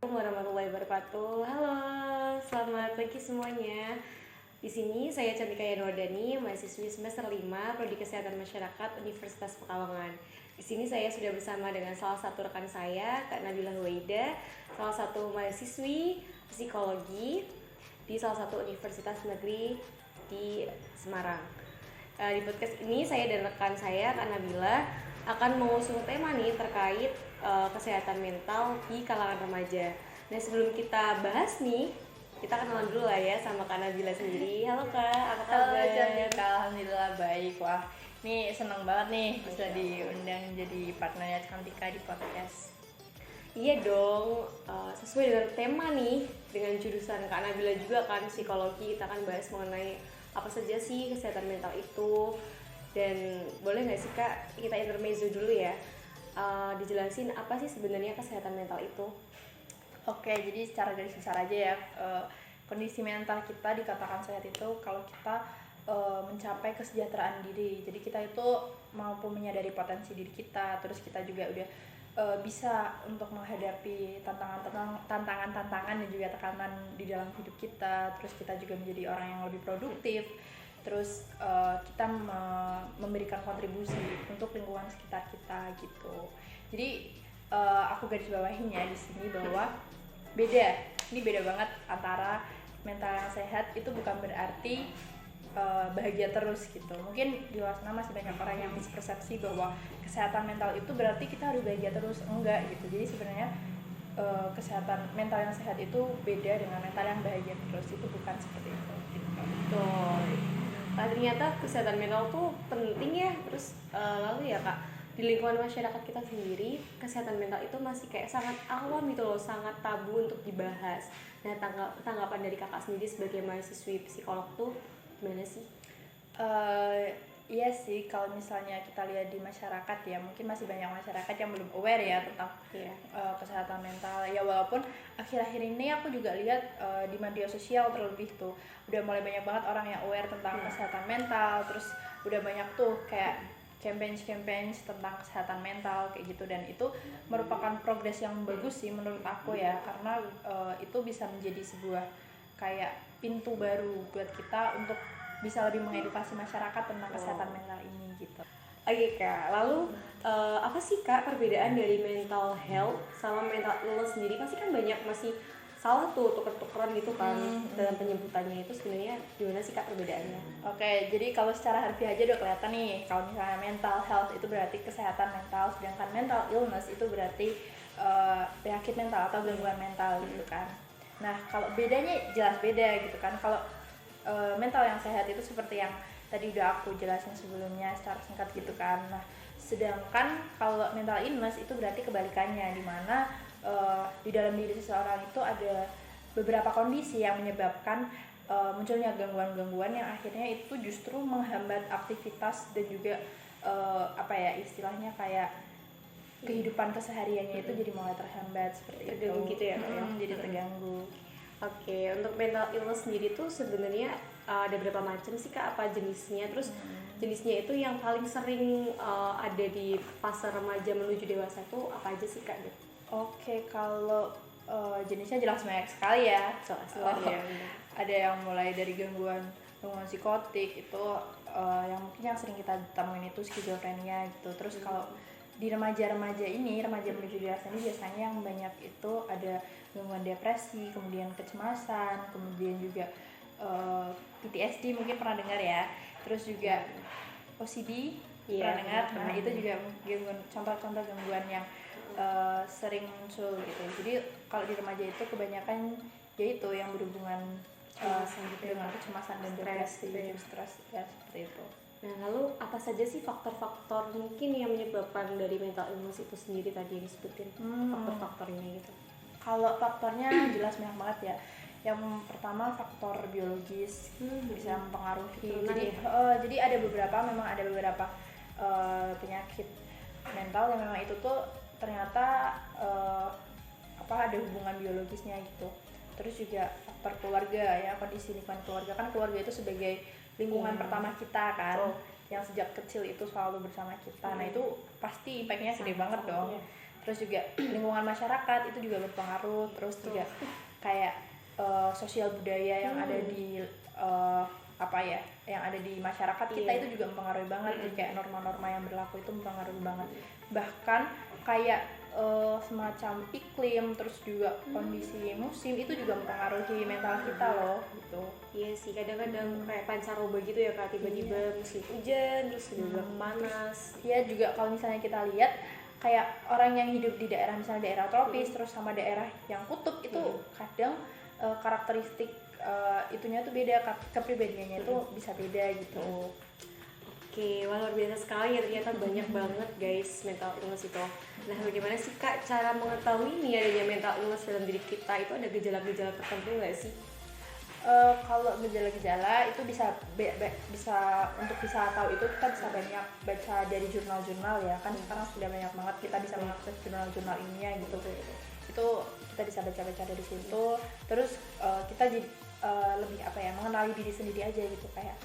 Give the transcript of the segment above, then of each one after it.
warahmatullahi wabarakatuh. Halo, selamat pagi semuanya. Di sini saya Cantika Yanwardani, mahasiswi semester 5 Prodi Kesehatan Masyarakat Universitas Pekalongan. Di sini saya sudah bersama dengan salah satu rekan saya, Kak Nabila Huwaida, salah satu mahasiswi psikologi di salah satu universitas negeri di Semarang. Di podcast ini saya dan rekan saya, Kak Nabila, akan mengusung tema nih terkait kesehatan mental di kalangan remaja. Nah, sebelum kita bahas nih, kita kenalan dulu lah ya sama Kak Nabila sendiri. Halo Kak, apa kabar? Halo Cantika, alhamdulillah baik. Wah, nih seneng banget nih bisa diundang jadi partnernya Cantika di podcast. Iya dong, sesuai dengan tema nih, dengan jurusan Kak Nabila juga kan psikologi, kita akan bahas mengenai apa saja sih kesehatan mental itu. Dan boleh nggak sih Kak, kita intermezzo dulu ya, dijelasin apa sih sebenarnya kesehatan mental itu? Oke, jadi secara garis besar aja ya, kondisi mental kita dikatakan sehat itu kalau kita mencapai kesejahteraan diri. Jadi kita itu mampu menyadari potensi diri kita, terus kita juga udah bisa untuk menghadapi tantangan-tantangan dan juga tekanan di dalam hidup kita. Terus kita juga menjadi orang yang lebih produktif. Terus kita memberikan kontribusi untuk lingkungan sekitar kita gitu. Jadi aku garis bawahin ya di sini bahwa beda banget antara mental yang sehat itu bukan berarti bahagia terus gitu. Mungkin di luar sana masih banyak orang yang mispersepsi bahwa kesehatan mental itu berarti kita harus bahagia terus, enggak gitu. Jadi sebenarnya kesehatan mental yang sehat itu beda dengan mental yang bahagia terus, itu bukan seperti itu gitu. Betul. Ternyata kesehatan mental tuh penting ya. Terus lalu ya Kak, di lingkungan masyarakat kita sendiri kesehatan mental itu masih kayak sangat awam gitu loh, sangat tabu untuk dibahas. Nah, tanggapan dari Kakak sendiri sebagai mahasiswi psikolog tuh gimana sih? Iya sih, kalau misalnya kita lihat di masyarakat ya, mungkin masih banyak masyarakat yang belum aware ya tentang kesehatan mental. Ya walaupun akhir-akhir ini aku juga lihat di media sosial terlebih tuh udah mulai banyak banget orang yang aware tentang kesehatan mental. Terus udah banyak tuh kayak campaign tentang kesehatan mental kayak gitu, dan itu merupakan progres yang bagus sih menurut aku ya, karena itu bisa menjadi sebuah kayak pintu baru buat kita untuk bisa lebih mengedukasi masyarakat tentang kesehatan mental ini gitu. Oke Kak, lalu apa sih Kak perbedaan dari mental health sama mental illness sendiri? Pasti kan banyak masih salah tuh tuker-tukeran gitu kan dalam penyebutannya. Itu sebenarnya gimana sih Kak perbedaannya? Oke, jadi kalau secara harfiah aja udah kelihatan nih, kalau misalnya mental health itu berarti kesehatan mental, sedangkan mental illness itu berarti penyakit mental atau gangguan mental gitu kan. Nah, kalau bedanya jelas beda gitu kan. Kalau mental yang sehat itu seperti yang tadi udah aku jelasin sebelumnya secara singkat gitu kan. Nah, sedangkan kalau mental illness itu berarti kebalikannya, di mana di dalam diri seseorang itu ada beberapa kondisi yang menyebabkan munculnya gangguan-gangguan yang akhirnya itu justru menghambat aktivitas dan juga istilahnya kayak kehidupan kesehariannya itu jadi mulai terhambat seperti terganggu itu. Gitu ya? Jadi terganggu. Oke, untuk mental illness sendiri tuh sebenarnya ada berapa macam sih Kak? Apa jenisnya? Terus jenisnya itu yang paling sering ada di fase remaja menuju dewasa tuh apa aja sih Kak? Oke, kalau jenisnya jelas banyak sekali ya. Ada yang mulai dari gangguan psikotik itu yang mungkin yang sering kita temuin itu skizofrenia gitu. Terus kalau di remaja-remaja ini, remaja menuju dewasa ini biasanya yang banyak itu ada gangguan depresi, kemudian kecemasan, kemudian juga PTSD mungkin pernah dengar ya. Terus juga OCD pernah dengar. Nah, itu juga gangguan, contoh-contoh gangguan yang sering muncul gitu. Jadi kalau di remaja itu kebanyakan yaitu yang berhubungan dengan kecemasan dan depresi, stres ya, seperti itu. Nah, lalu apa saja sih faktor-faktor mungkin yang menyebabkan dari mental illness itu sendiri tadi disebutin faktor-faktornya gitu? Kalau faktornya jelas banyak banget ya. Yang pertama faktor biologis bisa mempengaruhi. Jadi ada beberapa penyakit mental yang memang itu tuh ternyata ada hubungan biologisnya gitu. Terus juga faktor keluarga ya, kondisi lingkungan keluarga, kan keluarga itu sebagai lingkungan pertama kita kan, yang sejak kecil itu selalu bersama kita. Nah, itu pasti impact-nya gede banget dong. terus juga lingkungan masyarakat itu juga berpengaruh, terus juga kayak sosial budaya yang ada di apa ya, yang ada di masyarakat kita itu juga mempengaruhi banget. Jadi kayak norma-norma yang berlaku itu mempengaruhi banget, bahkan kayak semacam iklim, terus juga kondisi musim itu juga mempengaruhi mental kita loh gitu. Iya sih, kadang-kadang kayak pancaroba gitu ya Kak, tiba-tiba musim hujan terus tiba-tiba panas. Iya juga kalau misalnya kita lihat kayak orang yang hidup di daerah misalnya daerah tropis terus sama daerah yang kutub itu kadang karakteristik itunya tuh beda, kepribadiannya itu bisa beda gitu. Oke, wah luar biasa sekali ya, ternyata banyak banget guys mental illness itu. Nah, bagaimana sih Kak cara mengetahui nih adanya mental illness dalam diri kita? Itu ada gejala-gejala tertentu nggak sih? Kalau gejala-gejala itu bisa untuk bisa tahu itu kita bisa banyak baca dari jurnal-jurnal ya kan, sekarang sudah banyak banget kita bisa mengakses jurnal-jurnal ilmiah gitu. Itu kita bisa baca-baca dari situ, terus kita jadi lebih apa ya, mengenali diri sendiri aja gitu. Kayak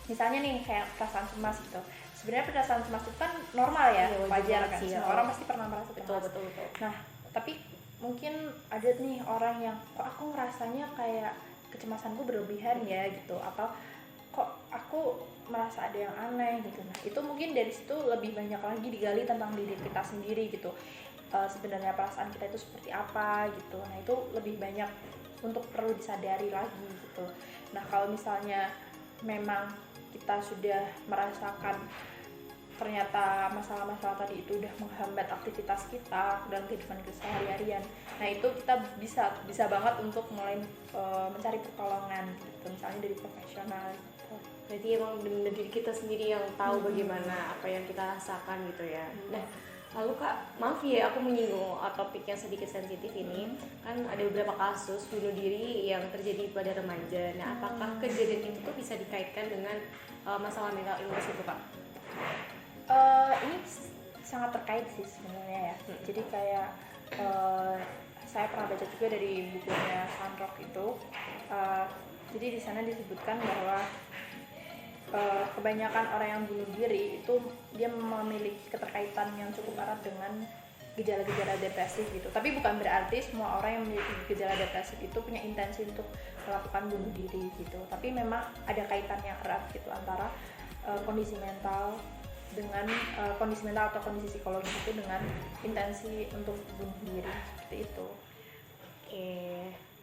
misalnya nih kayak perasaan cemas gitu, sebenarnya perasaan cemas itu kan normal ya, wajar kan, semua orang pasti pernah merasa cemas. Betul. Nah tapi mungkin ada nih orang yang kok aku ngerasanya kayak kecemasanku berlebihan ya gitu, atau kok aku merasa ada yang aneh gitu. Nah itu mungkin dari situ lebih banyak lagi digali tentang diri kita sendiri gitu. Sebenarnya perasaan kita itu seperti apa gitu. Nah itu lebih banyak untuk perlu disadari lagi gitu. Nah kalau misalnya memang kita sudah merasakan ternyata masalah-masalah tadi itu udah menghambat aktivitas kita dan kehidupan keseharian, nah itu kita bisa banget untuk mulai mencari pertolongan gitu, misalnya dari profesional gitu. Berarti emang benar diri kita sendiri yang tahu bagaimana apa yang kita rasakan gitu ya. Nah, lalu Kak, maaf ya aku menyinggung topik yang sedikit sensitif ini. Kan ada beberapa kasus bunuh diri yang terjadi pada remaja. Nah, apakah kejadian itu tuh bisa dikaitkan dengan masalah mental illness itu Kak? Ini sangat terkait sih sebenarnya ya. Jadi kayak saya pernah baca juga dari bukunya Sandrock itu. Jadi di sana disebutkan bahwa kebanyakan orang yang bunuh diri itu dia memiliki keterkaitan yang cukup erat dengan gejala-gejala depresif gitu. Tapi bukan berarti semua orang yang memiliki gejala depresif itu punya intensi untuk melakukan bunuh diri gitu. Tapi memang ada kaitan yang erat gitu antara kondisi mental dengan kondisi mental atau kondisi psikologi itu dengan intensi untuk bunuh diri seperti itu. Oke.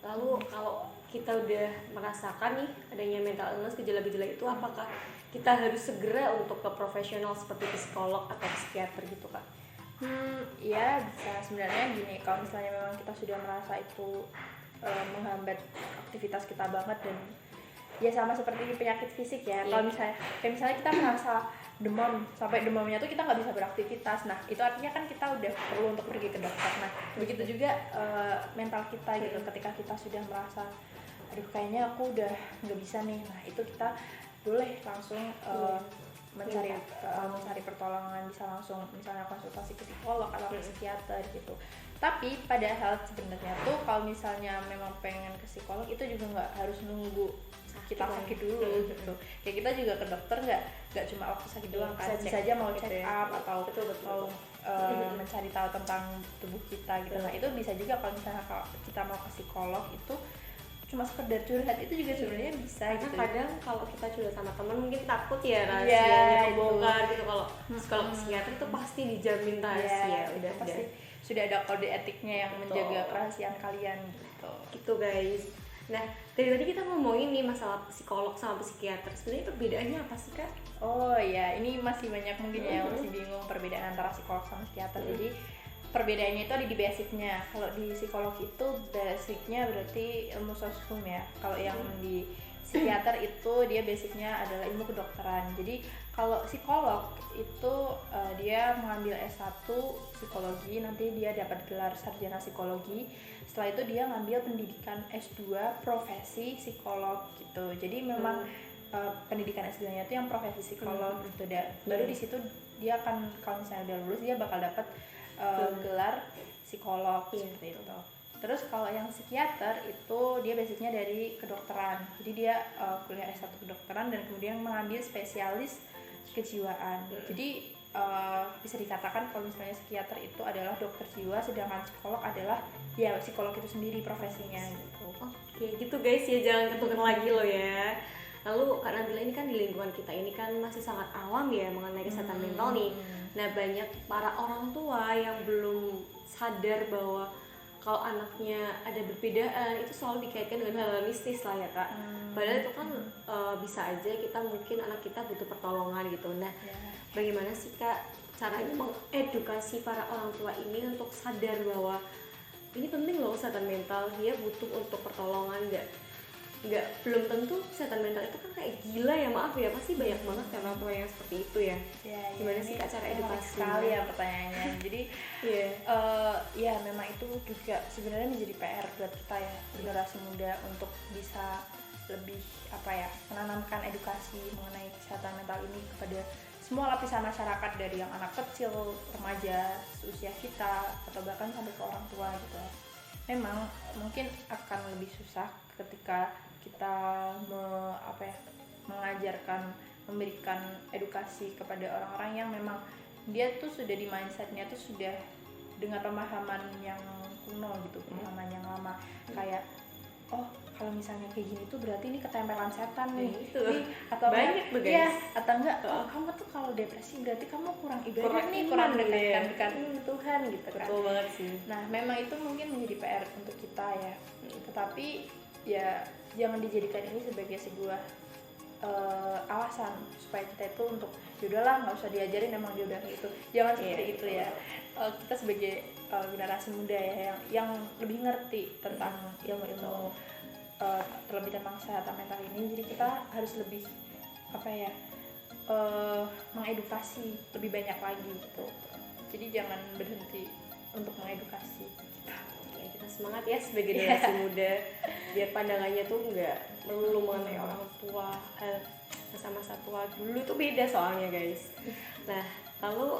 Lalu kalau kita udah merasakan nih adanya mental illness, gejala-gejala itu, apakah kita harus segera untuk ke profesional seperti psikolog atau psikiater gitu Kak? Ya bisa. Sebenarnya gini, kalau misalnya memang kita sudah merasa itu menghambat aktivitas kita banget, dan ya sama seperti penyakit fisik ya. Kalau misalnya kita merasa demam, sampai demamnya tuh kita nggak bisa beraktivitas, nah itu artinya kan kita udah perlu untuk pergi ke dokter. Nah begitu juga mental kita gitu, ketika kita sudah merasa aduh kayaknya aku udah nggak bisa nih, nah itu kita boleh langsung mencari pertolongan, bisa langsung misalnya konsultasi ke psikolog atau ke psikiater gitu. Tapi padahal sebenarnya tuh kalau misalnya memang pengen ke psikolog itu juga nggak harus nunggu kita sakit dulu gitu. Kayak kita juga ke dokter nggak cuma waktu sakit doang kan, bisa aja mau check up atau mau mencari tahu tentang tubuh kita gitu. Nah itu bisa juga kalau misalnya kita mau ke psikolog itu cuma sekedar curhat, itu juga sebenarnya bisa karena gitu. kadang kalau kita curhat sama teman mungkin takut ya rahasianya kebongkar gitu. Kalau psikolog psikiater itu pasti dijamin rahasia, udah pasti sudah ada kode etiknya yang menjaga kerahasiaan kalian gitu guys. Nah, dari tadi kita ngomongin nih masalah psikolog sama psikiater. Sebenarnya perbedaannya apa sih Kak? Oh ya, ini masih banyak mungkin ya yang masih bingung perbedaan antara psikolog sama psikiater. Jadi perbedaannya itu ada di basicnya. Kalau di psikolog itu basicnya berarti ilmu sosum ya. Kalau yang di psikiater itu dia basicnya adalah ilmu kedokteran. Jadi kalau psikolog itu dia mengambil S1 psikologi, nanti dia dapat gelar sarjana psikologi. Setelah itu dia ngambil pendidikan S2 profesi psikolog gitu. Jadi memang pendidikan S2-nya itu yang profesi psikolog gitu. Baru di situ dia akan, kalau misalnya udah lulus dia bakal dapat gelar psikolog seperti itu. Terus kalau yang psikiater itu dia basicnya dari kedokteran. Jadi dia kuliah S1 kedokteran dan kemudian mengambil spesialis kejiwaan. Jadi bisa dikatakan kalau misalnya psikiater itu adalah dokter jiwa, sedangkan psikolog adalah ya psikolog itu sendiri profesinya gitu. Oke gitu guys ya, jangan ketukar lagi loh ya. Lalu Kak Nabila ini kan di lingkungan kita ini kan masih sangat awam ya mengenai kesehatan mental nih. Nah banyak para orang tua yang belum sadar bahwa kalau anaknya ada perbedaan itu selalu dikaitkan dengan hal mistis lah ya Kak. Padahal itu kan bisa aja kita mungkin anak kita butuh pertolongan gitu. Nah bagaimana sih Kak caranya mengedukasi para orang tua ini untuk sadar bahwa ini penting loh kesehatan mental, dia butuh untuk pertolongan, nggak belum tentu kesehatan mental itu kan kayak gila ya, maaf ya, pasti banyak banget kan orang tua yang seperti itu ya. Gimana sih Kak cara edukasi sekali ya pertanyaannya. Jadi ya memang itu juga sebenarnya menjadi PR buat kita ya generasi muda untuk bisa lebih menanamkan edukasi mengenai kesehatan mental ini kepada semua lapisan masyarakat, dari yang anak kecil, remaja, usia kita, atau bahkan sampai ke orang tua gitu. Memang mungkin akan lebih susah ketika kita mengajarkan, memberikan edukasi kepada orang-orang yang memang dia tuh sudah di mindsetnya tuh sudah dengan pemahaman yang kuno gitu, pemahaman yang lama, kayak kalau misalnya kayak gini tuh berarti ini ketempelan setan nih, atau banyak tuh guys. Ya, atau enggak kamu tuh kalau depresi berarti kamu kurang ibadah nih, kurang dekat Tuhan gitu kan. Betul banget sih. Nah memang itu mungkin menjadi PR untuk kita ya, tetapi ya jangan dijadikan ini sebagai sebuah alasan supaya kita itu untuk yaudahlah nggak usah diajarin, emang dia udah gitu, jangan seperti itu ya. Kita sebagai generasi muda ya yang lebih ngerti tentang ilmu-ilmu terlebih tentang kesehatan mental ini, jadi kita harus lebih mengedukasi lebih banyak lagi gitu. Jadi jangan berhenti untuk mengedukasi kita semangat ya sebagai generasi muda, biar pandangannya tuh nggak melulu mengenai orang tua, masa-masa tua dulu tuh beda soalnya guys. Nah lalu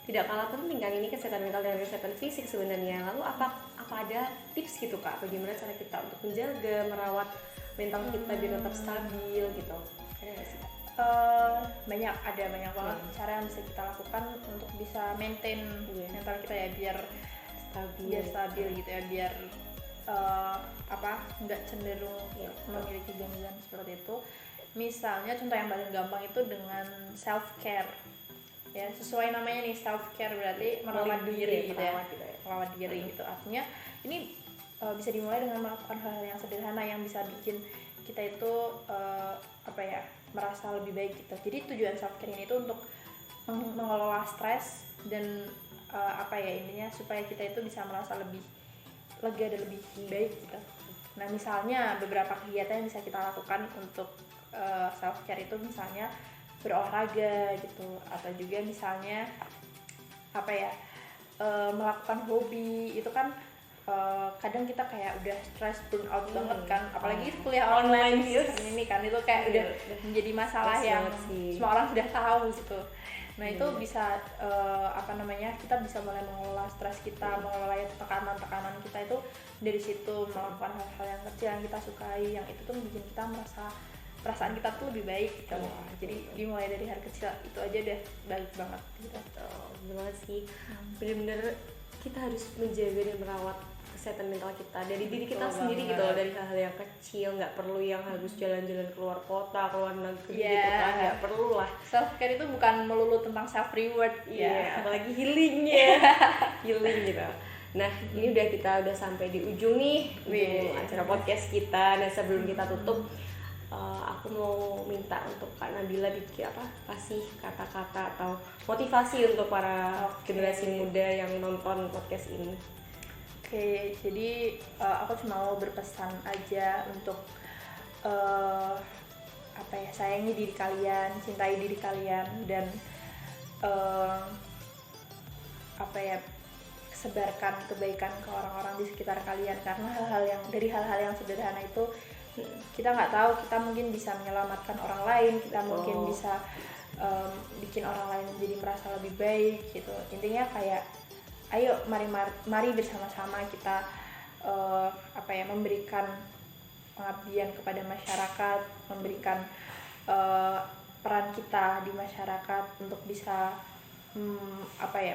tidak kalah penting kan ini kesehatan mental dan kesehatan fisik sebenarnya. Lalu apa ada tips gitu Kak, bagaimana cara kita untuk menjaga, merawat mental kita biar tetap stabil gitu? Ada nggak sih? Banyak banget cara yang bisa kita lakukan untuk bisa maintain mental kita ya biar stabil gitu ya, biar nggak cenderung memiliki gangguan seperti itu. Misalnya contoh yang paling gampang itu dengan self care ya, sesuai namanya nih, self care berarti merawat diri gitu ya, merawat diri gitu. Artinya ini bisa dimulai dengan melakukan hal-hal yang sederhana yang bisa bikin kita itu merasa lebih baik gitu. Jadi tujuan self care ini itu untuk mengelola stres dan intinya supaya kita itu bisa merasa lebih lega dan lebih baik gitu. Nah misalnya beberapa kegiatan yang bisa kita lakukan untuk self care itu misalnya berolahraga gitu, atau juga misalnya melakukan hobi. Itu kan kadang kita kayak udah stress, burn out banget kan, apalagi kuliah online ini kan, itu kayak udah menjadi masalah yang semua orang sudah tahu gitu. Nah itu bisa kita bisa mulai mengelola stres kita, mengelola tekanan kita itu dari situ, melakukan hal-hal yang kecil yang kita sukai, yang itu tuh bikin kita merasa perasaan kita tuh lebih baik gitu. Jadi dimulai dari hal kecil itu aja udah baik banget gitu. Bener banget sih, bener-bener kita harus menjaga dan merawat kesehatan mental kita dari diri kita sendiri gitu loh, dari hal-hal yang kecil, nggak perlu yang harus jalan-jalan keluar kota, keluar negeri gitu kan, nggak perlu lah. Self care itu bukan melulu tentang self reward apalagi healingnya healing gitu. Nah ini kita udah sampai di ujung nih acara podcast kita. Nah sebelum kita tutup, aku mau minta untuk Kak Nabila kasih kata-kata atau motivasi untuk para generasi muda yang nonton podcast ini. Oke, jadi aku cuma mau berpesan aja untuk sayangi diri kalian, cintai diri kalian, dan sebarkan kebaikan ke orang-orang di sekitar kalian, karena dari hal-hal yang sederhana itu kita nggak tahu, kita mungkin bisa menyelamatkan orang lain, kita mungkin bisa bikin orang lain menjadi merasa lebih baik gitu. Intinya kayak ayo mari bersama-sama kita memberikan pengabdian kepada masyarakat, memberikan peran kita di masyarakat untuk bisa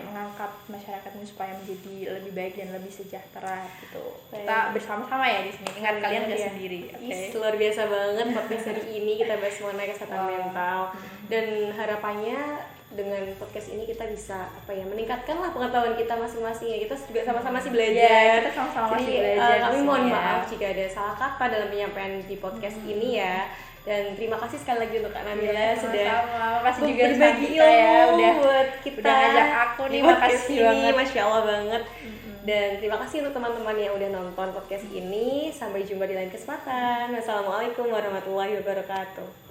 mengangkat masyarakat ini supaya menjadi lebih baik dan lebih sejahtera gitu. Kita bersama-sama ya di sini. Ingat kalian gak sendiri. Luar biasa banget podcast hari ini kita bahas mengenai kesehatan mental dan harapannya dengan podcast ini kita bisa meningkatkan lah pengetahuan kita masing-masing ya. Kita juga sama-sama masih belajar. Kita sama-sama masih Jadi, belajar. kami mohon maaf jika ada salah kata dalam penyampaian di podcast ini ya. Dan terima kasih sekali lagi untuk Kak Nabila sudah makasih juga berbagi kita ya ilmu buat kita. Udah ngajak aku nih, makasih banget. Masya Allah banget. Dan terima kasih untuk teman-teman yang udah nonton podcast ini. Sampai jumpa di lain kesempatan. Wassalamualaikum warahmatullahi wabarakatuh.